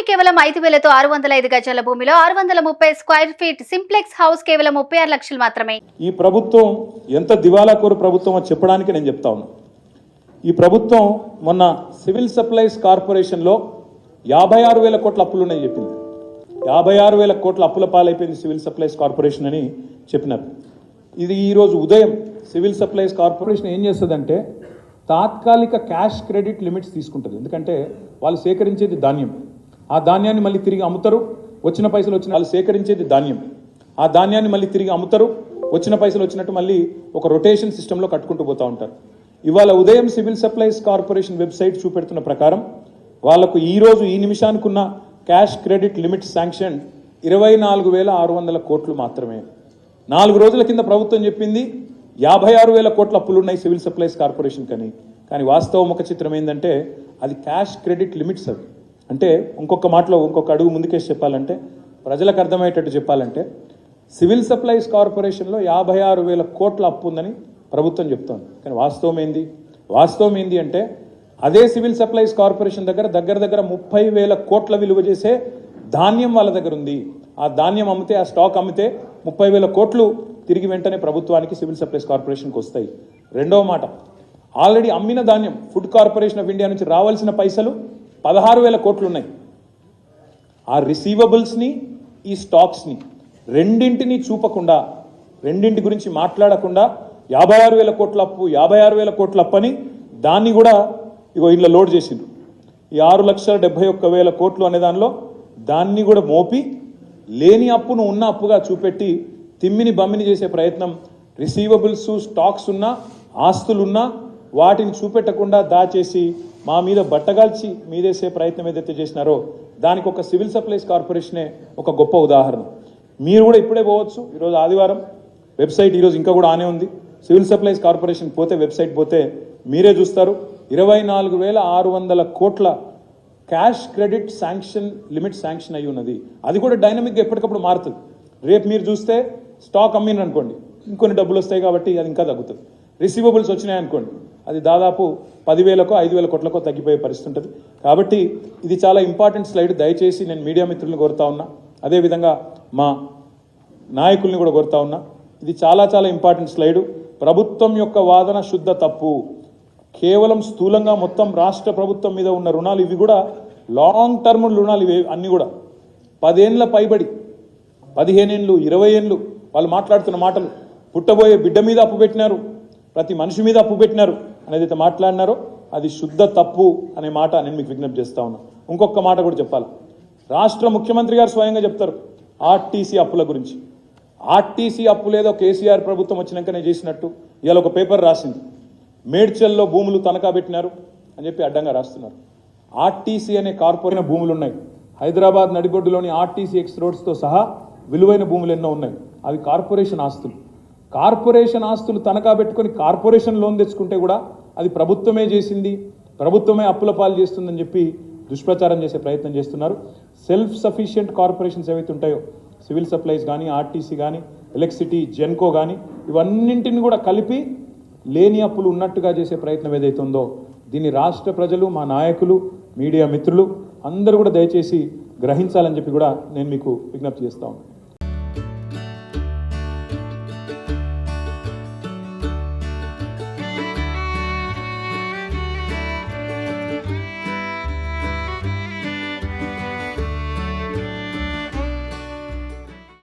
కేవలం 5,000తో 605 గజాల భూమిలో 630 స్క్వేర్ ఫీట్ సింప్లెక్స్ హౌస్ కేవలం 36 లక్షలు మాత్రమే. ఈ ప్రభుత్వం ఎంత దివాలాకోరు ప్రభుత్వం అని చెప్పడానికి నేను చెప్తా ఉన్నా. ఈ ప్రభుత్వం మొన్న సివిల్ సప్లైస్ కార్పొరేషన్లో 56,000 కోట్ల అప్పులున్నాయి చెప్పింది. 56,000 కోట్ల అప్పుల పాలైపోయింది సివిల్ సప్లైస్ కార్పొరేషన్ అని చెప్పినారు. ఇది ఈరోజు ఉదయం సివిల్ సప్లైస్ కార్పొరేషన్ ఏం చేస్తుందంటే తాత్కాలిక క్యాష్ క్రెడిట్ లిమిట్స్ తీసుకుంటుంది. ఎందుకంటే వాళ్ళు సేకరించేది ధాన్యం, ఆ ధాన్యాన్ని మళ్ళీ తిరిగి అమ్ముతారు, వచ్చిన పైసలు వచ్చిన వాళ్ళు సేకరించేది ధాన్యం, ఆ ధాన్యాన్ని మళ్ళీ తిరిగి అమ్ముతారు, వచ్చిన పైసలు వచ్చినట్టు మళ్ళీ ఒక రొటేషన్ సిస్టంలో కట్టుకుంటూ పోతూ ఉంటారు. ఇవాళ ఉదయం సివిల్ సప్లైస్ కార్పొరేషన్ వెబ్సైట్ చూపెడుతున్న ప్రకారం వాళ్లకు ఈరోజు ఈ నిమిషానికి ఉన్న క్యాష్ క్రెడిట్ లిమిట్ శాంక్షన్ 24,600 కోట్లు మాత్రమే. 4 రోజుల కింద ప్రభుత్వం చెప్పింది 56,000 కోట్ల అప్పులు ఉన్నాయి సివిల్ సప్లైస్ కార్పొరేషన్ కానీ వాస్తవ ముఖ చిత్రం ఏంటంటే అది క్యాష్ క్రెడిట్ లిమిట్స్. అవి అంటే ఇంకొక మాటలో ఇంకొక అడుగు ముందుకేసి చెప్పాలంటే ప్రజలకు అర్థమయ్యేటట్టు చెప్పాలంటే సివిల్ సప్లైస్ కార్పొరేషన్లో 56,000 కోట్ల అప్పు ఉందని ప్రభుత్వం చెప్తోంది. కానీ వాస్తవం ఏంది అంటే అదే సివిల్ సప్లైస్ కార్పొరేషన్ దగ్గర 30,000 కోట్ల విలువ చేసే ధాన్యం వాళ్ళ దగ్గర ఉంది. ఆ ధాన్యం అమ్మితే, ఆ స్టాక్ అమ్మితే 30,000 కోట్లు తిరిగి వెంటనే ప్రభుత్వానికి సివిల్ సప్లైస్ కార్పొరేషన్కి వస్తాయి. రెండవ మాట, ఆల్రెడీ అమ్మిన ధాన్యం ఫుడ్ కార్పొరేషన్ ఆఫ్ ఇండియా నుంచి రావాల్సిన పైసలు 16,000 కోట్లు ఉన్నాయి. ఆ రిసీవబుల్స్ని, ఈ స్టాక్స్ని రెండింటిని చూపకుండా, రెండింటి గురించి మాట్లాడకుండా 56,000 కోట్ల అప్పు, 56,000 కోట్ల అప్పని దాన్ని కూడా ఇగో ఇంట్లో లోడ్ చేసిండ్రు. ఈ 6,71,000 కోట్లు అనే దానిలో దాన్ని కూడా మోపి లేని అప్పును ఉన్న అప్పుగా చూపెట్టి తిమ్మిని బమ్మిని చేసే ప్రయత్నం, రిసీవబుల్స్ స్టాక్స్ ఉన్నా ఆస్తులున్నా వాటిని చూపెట్టకుండా దాచేసి మా మీద బట్టగాల్చి మీదేసే ప్రయత్నం ఏదైతే చేసినారో దానికి ఒక సివిల్ సప్లైస్ కార్పొరేషనే ఒక గొప్ప ఉదాహరణ. మీరు కూడా ఇప్పుడే పోవచ్చు. ఈరోజు ఆదివారం, వెబ్సైట్ ఈరోజు ఇంకా కూడా ఆనే ఉంది. సివిల్ సప్లైస్ కార్పొరేషన్ పోతే, వెబ్సైట్ పోతే మీరే చూస్తారు 24,600 కోట్ల cash credit sanction limit sanction అయి ఉన్నది. అది కూడా డైనమిక్గా ఎప్పటికప్పుడు మారుతుంది. రేపు మీరు చూస్తే స్టాక్ అమ్మిన అనుకోండి, ఇంకొన్ని డబ్బులు వస్తాయి కాబట్టి అది ఇంకా తగ్గుతుంది. రిసీవబుల్స్ వచ్చినాయి అనుకోండి, అది దాదాపు 10,000కో 5,000 కోట్లకో తగ్గిపోయే పరిస్థితి ఉంటుంది. కాబట్టి ఇది చాలా ఇంపార్టెంట్ స్లైడ్. దయచేసి నేను మీడియా మిత్రులను కోరుతా ఉన్నా, అదేవిధంగా మా నాయకుల్ని కూడా కోరుతా ఉన్నా, ఇది చాలా ఇంపార్టెంట్ స్లైడు. ప్రభుత్వం యొక్క వాదన శుద్ధ తప్పు. కేవలం స్థూలంగా మొత్తం రాష్ట్ర ప్రభుత్వం మీద ఉన్న రుణాలు ఇవి కూడా లాంగ్ టర్మ్ రుణాలు, ఇవి అన్నీ కూడా 10 ఏళ్ళ పైబడి, 15 ఏళ్ళు, 20 ఏళ్ళు వాళ్ళు మాట్లాడుతున్న మాటలు, పుట్టబోయే బిడ్డ మీద అప్పు పెట్టినారు, ప్రతి మనిషి మీద అప్పు పెట్టినారు అనేది అయితే మాట్లాడినారో అది శుద్ధ తప్పు అనే మాట నేను మీకు విజ్ఞప్తి చేస్తా ఉన్నా. ఇంకొక మాట కూడా చెప్పాలి. రాష్ట్ర ముఖ్యమంత్రి గారు స్వయంగా చెప్తారు ఆర్టీసీ అప్పుల గురించి. ఆర్టీసీ అప్పులేదో కేసీఆర్ ప్రభుత్వం వచ్చినాకనే చేసినట్టు ఇవాళ ఒక పేపర్ రాసింది. మేడ్చల్లో భూములు తనఖా పెట్టినారు అని చెప్పి అడ్డంగా రాస్తున్నారు. ఆర్టీసీ అనే కార్పొరేషన్ భూములు ఉన్నాయి. హైదరాబాద్ నడిబొడ్డులోని ఆర్టీసీ ఎక్స్ రోడ్స్తో సహా విలువైన భూములు ఎన్నో ఉన్నాయి. అవి కార్పొరేషన్ ఆస్తులు. కార్పొరేషన్ ఆస్తులు తనఖా పెట్టుకొని కార్పొరేషన్ లోన్ తెచ్చుకుంటే కూడా అది ప్రభుత్వమే చేసింది, ప్రభుత్వమే అప్పుల పాలు చేస్తుందని చెప్పి దుష్ప్రచారం చేసే ప్రయత్నం చేస్తున్నారు. సెల్ఫ్ సఫిషియెంట్ కార్పొరేషన్స్ ఏవైతే ఉంటాయో, సివిల్ సప్లైస్ కానీ, ఆర్టీసీ కానీ, ఎలక్ట్రిసిటీ, జెన్కో కానీ, ఇవన్నింటిని కూడా కలిపి లేని అప్పులు ఉన్నట్టుగా చేసే ప్రయత్నం ఏదైతే ఉందో దీన్ని రాష్ట్ర ప్రజలు, మా నాయకులు, మీడియా మిత్రులు అందరూ కూడా దయచేసి గ్రహించాలని చెప్పి కూడా నేను మీకు విజ్ఞప్తి చేస్తా ఉన్నాను.